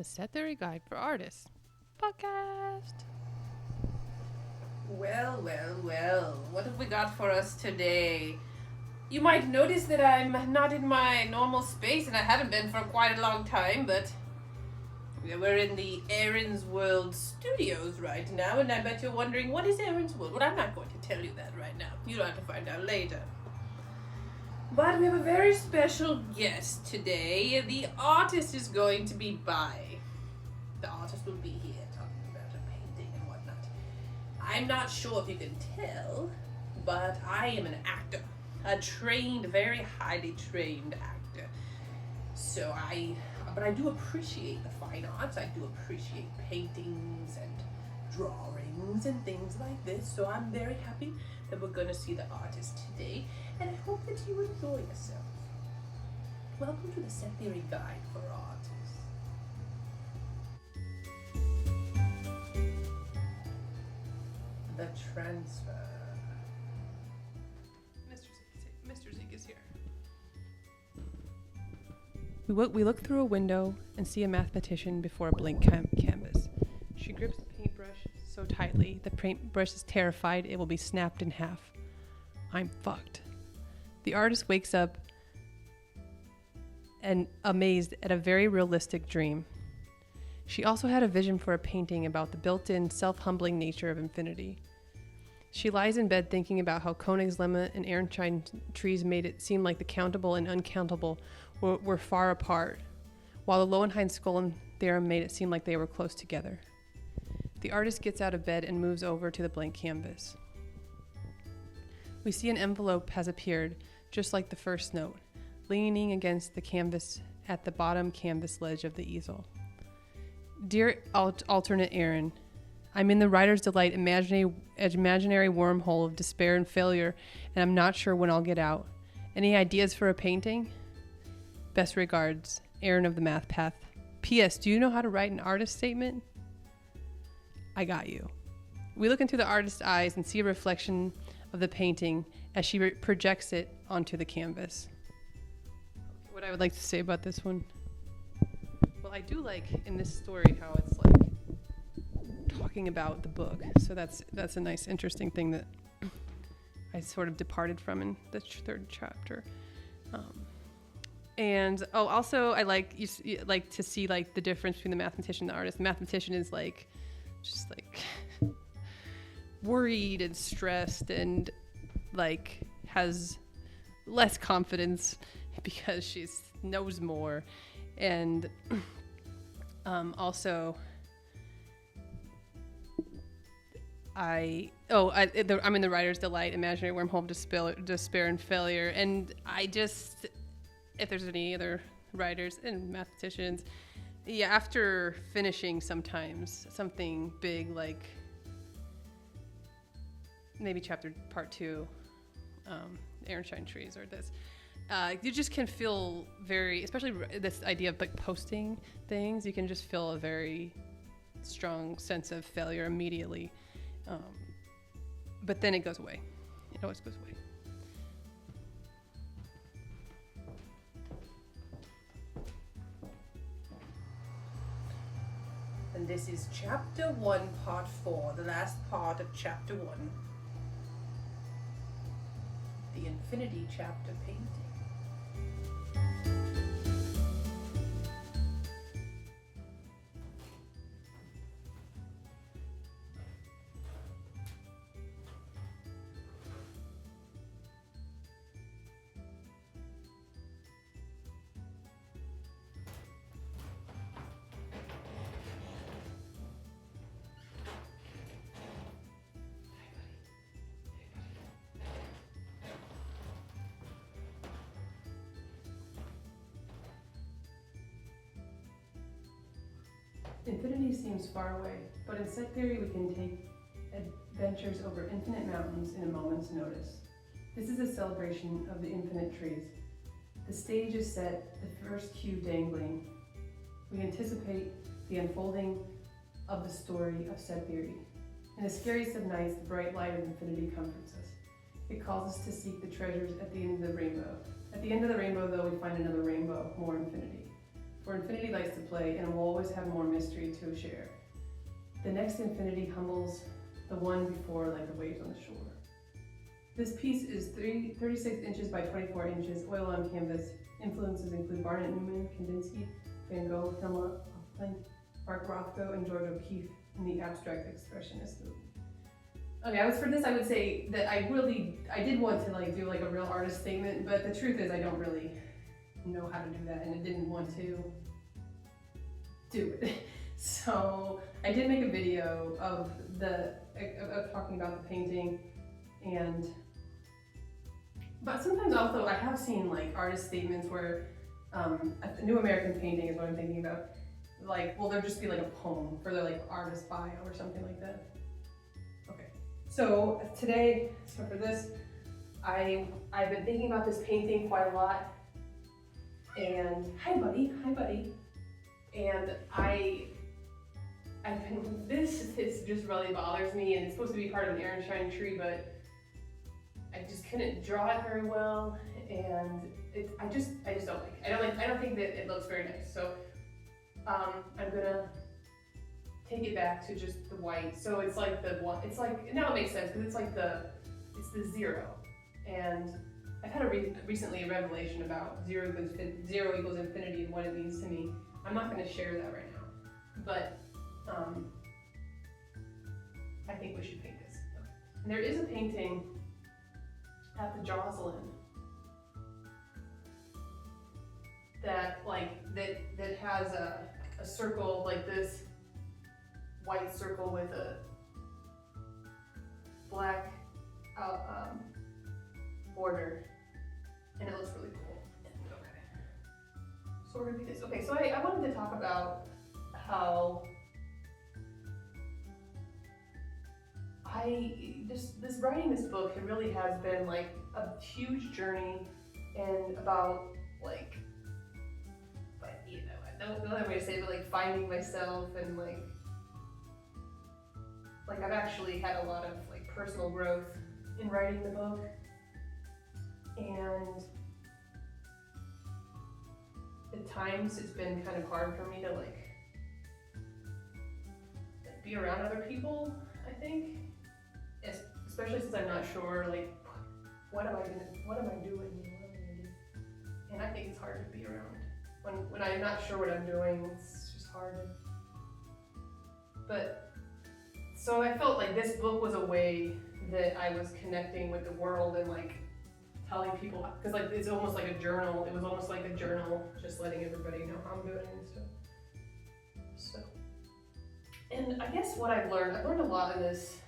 the Set Theory Guide for Artists podcast. Well, what have we got for us today? You might notice that I'm not in my normal space, and I haven't been for quite a long time, but we're in the Aaron's World studios right now, and I bet you're wondering, what is Aaron's World? Well, I'm not going to tell you that right now. You'll have to find out later. But we have a very special guest today. The artist is going to be by. The artist will be here talking about a painting and whatnot. I'm not sure if you can tell, but I am an actor. A trained, very highly trained actor. But I do appreciate the fine arts. I do appreciate paintings and drawings and things like this. So I'm very happy that we're going to see the artist today. And I hope that you enjoy yourself. Welcome to the Set Theory Guide for Artists. The transfer. Mr. Zeke is here. We look through a window and see a mathematician before a blank canvas. She grips the paintbrush so tightly, the paintbrush is terrified it will be snapped in half. I'm fucked. The artist wakes up and amazed at a very realistic dream. She also had a vision for a painting about the built-in, self-humbling nature of infinity. She lies in bed thinking about how Koenig's lemma and Ehrenstein trees made it seem like the countable and uncountable were far apart, while the Lowenheim-Skolem theorem made it seem like they were close together. The artist gets out of bed and moves over to the blank canvas. We see an envelope has appeared, just like the first note, leaning against the canvas at the bottom canvas ledge of the easel. Dear alternate Aaron, I'm in the writer's delight imaginary wormhole of despair and failure, and I'm not sure when I'll get out. Any ideas for a painting? Best regards, Aaron of the Math Path. P.S. Do you know how to write an artist statement? I got you. We look into the artist's eyes and see a reflection of the painting as she projects it onto the canvas. What I would like to say about this one. Well, I do like in this story how it's like talking about the book. So that's a nice, interesting thing that I sort of departed from in the third chapter. Also I like to see like the difference between the mathematician and the artist. The mathematician is like just like worried and stressed and like has less confidence because she knows more, and also I'm in the writer's delight, imaginary wormhole, despair and failure, and I just, if there's any other writers and mathematicians, after finishing sometimes something big like maybe part 2, Ehrenstein trees or this, you just can feel very, especially this idea of like posting things, you can just feel a very strong sense of failure immediately. But then it goes away. It always goes away. And this is chapter 1, part 4, the last part of chapter 1. The Infinity chapter painting. Infinity seems far away, but in set theory we can take adventures over infinite mountains in a moment's notice. This is a celebration of the infinite trees. The stage is set, the first cue dangling. We anticipate the unfolding of the story of set theory. In the scariest of nights, the bright light of infinity comforts us. It calls us to seek the treasures at the end of the rainbow. At the end of the rainbow, though, we find another rainbow, more infinity. where infinity likes to play and will always have more mystery to share. The next infinity humbles the one before like the waves on the shore. This piece is 36 inches by 24 inches, oil on canvas. Influences include Barnett Newman, Kandinsky, Van Gogh, Helmut Hoffman, Mark Rothko, and George O'Keeffe in the abstract expressionist movement. Okay, for this I would say that I did want to like do like a real artist statement, but the truth is I don't really know how to do that, and I didn't want to do it. So I did make a video of talking about the painting, but sometimes also I have seen like artist statements where a New American Painting is what I'm thinking about. Like, will there just be like a poem for their like artist bio or something like that? Okay. So today, for this, I've been thinking about this painting quite a lot. And hi buddy. And this just really bothers me, and it's supposed to be part of an Ehrenstein tree, but I just couldn't draw it very well, and I just don't like it. I don't think that it looks very nice. So I'm gonna take it back to just the white. So it's like now it makes sense because it's the zero, and I've had recently a revelation about zero equals infinity and what it means to me. I'm not going to share that right now, but I think we should paint this. Okay. And there is a painting at the Joslin that has a circle like this, white circle with a black border, and it looks really cool. Okay, so we're gonna do this. Okay, so I wanted to talk about how this writing this book, it really has been like a huge journey, and about like, I don't know the way to say it, but like finding myself, and like I've actually had a lot of like personal growth in writing the book, and at times it's been kind of hard for me to like be around other people, I think, especially since I'm not sure like what am I doing, what am I gonna do, and I think it's hard to be around when I'm not sure what I'm doing. It's just hard. But so I felt like this book was a way that I was connecting with the world and like telling people, because like it's almost like a journal. It was almost like a journal, just letting everybody know how I'm doing and stuff. So, and I guess what I've learned a lot in this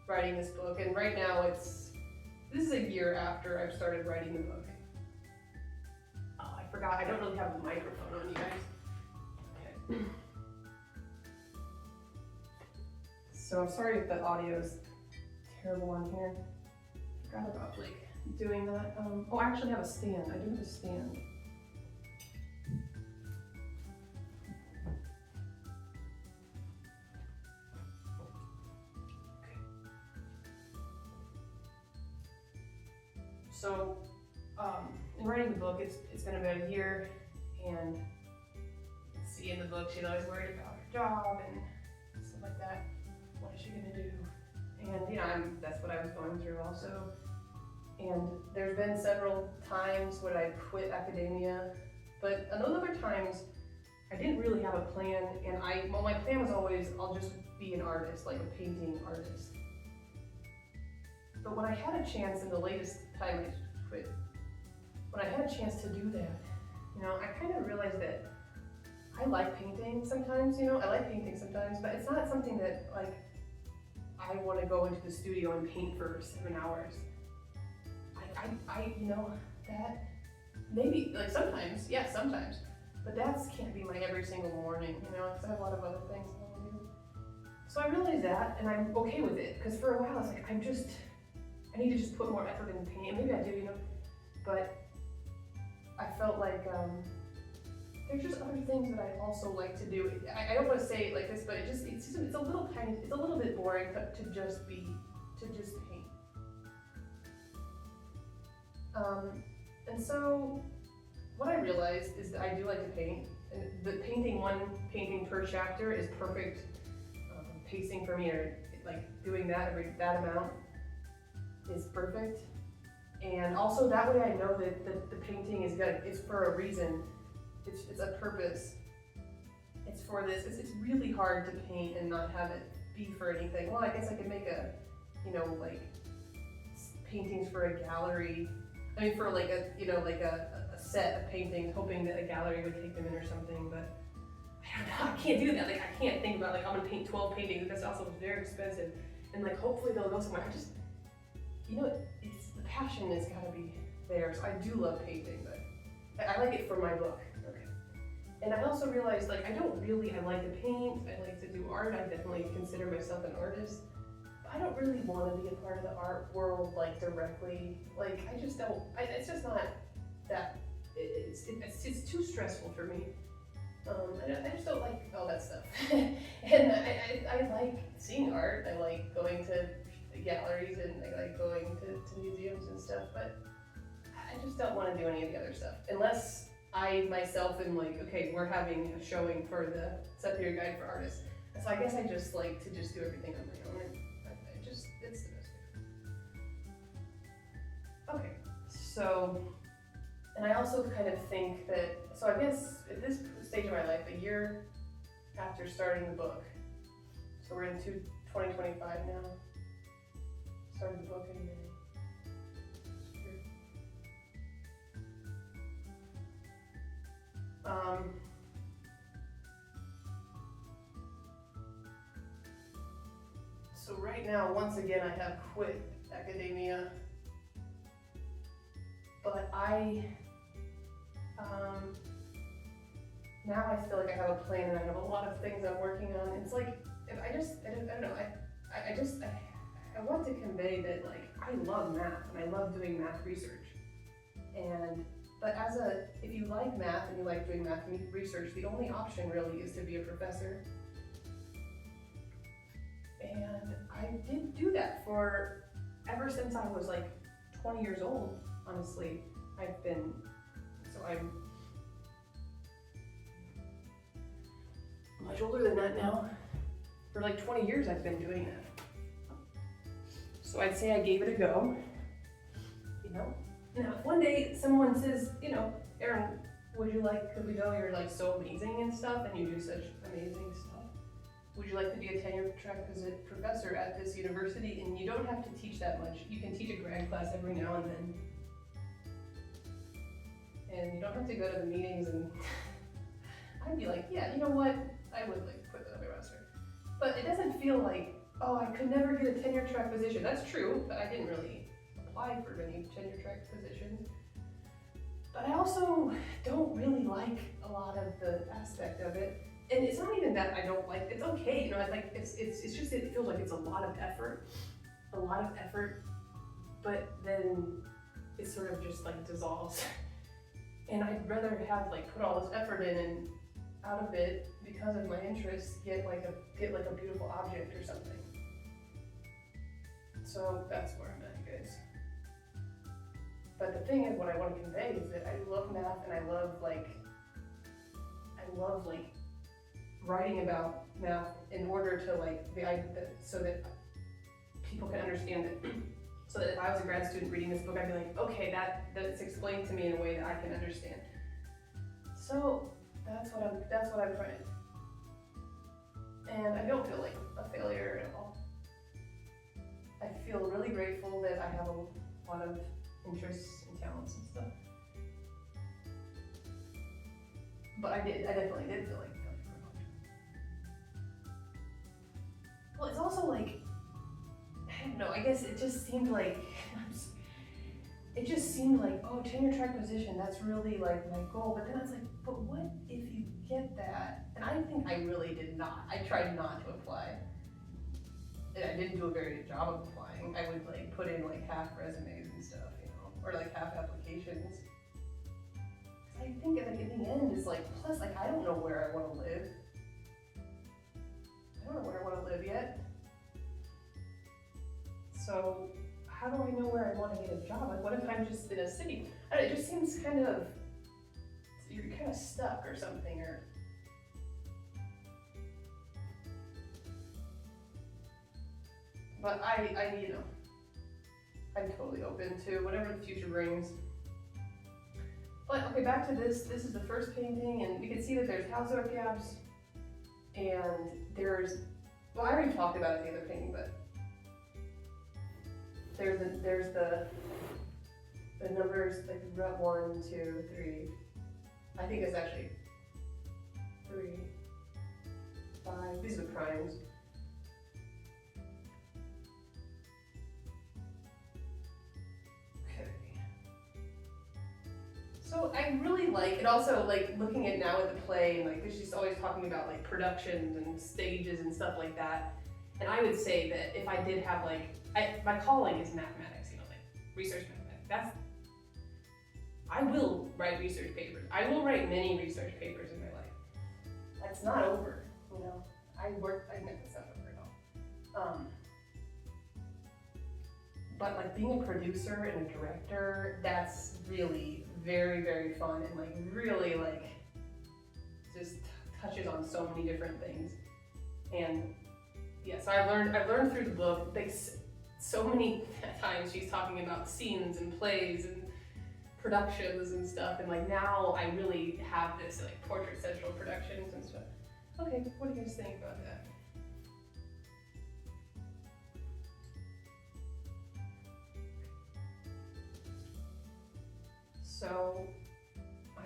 writing this book, and right now this is a year after I've started writing the book. Oh, I forgot, I don't really have the microphone on, you guys. Okay. So I'm sorry if the audio is terrible on here. I forgot about like doing that. Oh, I actually have a stand. I do have a stand. Okay. So, in writing the book, it's been about a year, and see in the book she's always worried about her job and stuff like that. What is she gonna do? And that's what I was going through also. And there's been several times when I quit academia, but those other times I didn't really have a plan, and my plan was always I'll just be an artist, like a painting artist. But when I had a chance in the latest time I quit, when I had a chance to do that, I kind of realized that I like painting sometimes, I like painting sometimes, but it's not something that like I want to go into the studio and paint for 7 hours. That maybe like sometimes, but that can't be my every single morning, because I have a lot of other things I want to do. So I realized that, and I'm okay with it, because for a while it's like I need to just put more effort into painting. Maybe I do, but I felt like there's just other things that I also like to do. I don't want to say it like this, but it's a little bit boring to just paint. And so what I realized is that I do like to paint, and the painting one painting per chapter is perfect pacing for me, or like doing that that amount is perfect. And also that way I know that the painting is good. It's for a reason. It's a purpose. It's for this. It's really hard to paint and not have it be for anything. Well, I guess I could make a, like paintings for a gallery. I mean, for like a set of paintings, hoping that a gallery would take them in or something. But I don't know. I can't do that. Like I can't think about like I'm gonna paint 12 paintings. That's also very expensive. And like hopefully they'll go somewhere. I just, it's the passion has got to be there. So I do love painting, but I like it for my book. Okay. And I also realized like I like to paint. I like to do art. I definitely consider myself an artist. I don't really want to be a part of the art world like directly. Like I just don't. It's just not that. It's too stressful for me. I just don't like all that stuff. And I like seeing art. I like going to galleries and I like going to museums and stuff. But I just don't want to do any of the other stuff unless I myself am like, okay, we're having a showing for the Superior Guide for Artists. So I guess I just like to just do everything on my own. It's the best way. Okay, so, and I also kind of think that, so I guess at this stage of my life, a year after starting the book, so we're into 2025 now, started the book in May. So right now, once again, I have quit academia, but now I feel like I have a plan and I have a lot of things I'm working on. It's like, I don't know, I want to convey that like, I love math and I love doing math research. But if you like math and you like doing math research, the only option really is to be a professor. And I did do that ever since I was like 20 years old, honestly. I'm much older than that now. For like 20 years I've been doing that. So I'd say I gave it a go, Now if one day someone says, Erin, could we go, you're like so amazing and stuff, and you do such amazing stuff. Would you like to be a tenure-track professor at this university? And you don't have to teach that much. You can teach a grad class every now and then. And you don't have to go to the meetings and I'd be like, yeah, you know what? I would like put that on my roster. But it doesn't feel like, oh, I could never get a tenure-track position. That's true, but I didn't really apply for many tenure-track positions. But I also don't really like a lot of the aspect of it. And it's not even that I don't like, it's okay, it's just, it feels like it's a lot of effort, but then it sort of just like dissolves. And I'd rather have like put all this effort in and out of it, because of my interests, get like a beautiful object or something. So that's where I'm at, you guys. But the thing is, what I want to convey is that I love math and I love writing about math in order to so that people can understand it. So that if I was a grad student reading this book, I'd be like, okay, that it's explained to me in a way that I can understand. So that's what I'm trying to do. And I don't feel like a failure at all. I feel really grateful that I have a lot of interests and talents and stuff. But I definitely did feel like failure. Well, it's also like, I don't know, I guess it just seemed like, oh, tenure-track position, that's really like my goal. But then I was like, but what if you get that? And I think I really did not. I tried not to apply. And I didn't do a very good job of applying. I would like put in like half resumes and stuff, or like half applications. I think like in the end, it's like, plus like I don't know where I want to live. I don't know where I want to live yet. So how do I know where I want to get a job? Like what if I'm just in a city? I don't know, it just seems kind of So you're kind of stuck or something, or. But I'm totally open to whatever the future brings. But okay, back to this. This is the first painting, and we can see that there's house door gaps, and there's. Well, I already talked about it in the other painting, but there's the numbers like row 1, 2, 3. I think it's actually 3, 5. These are the primes. So I really like it. Also, like looking at now at the play, and like she's always talking about like productions and stages and stuff like that. And I would say that if I did have like, my calling is mathematics, like research mathematics. I will write research papers. I will write many research papers in my life. That's not over, I met this up over it all. But like being a producer and a director, that's really very, very fun, and like really like just touches on so many different things. And yeah, so I've learned through the book, like so many times she's talking about scenes and plays and productions and stuff, and like now I really have this like Portrait Central Productions and stuff. Okay, what do you guys think about that? So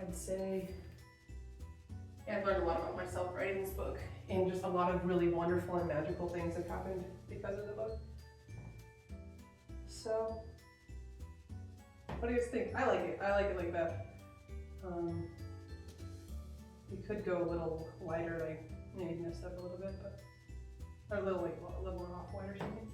I'd say, yeah, I've learned a lot about myself writing this book, and just a lot of really wonderful and magical things have happened because of the book. So, what do you guys think? I like it. I like it like that. You could go a little lighter, like maybe mess up a little bit, but or a little more off-white or something.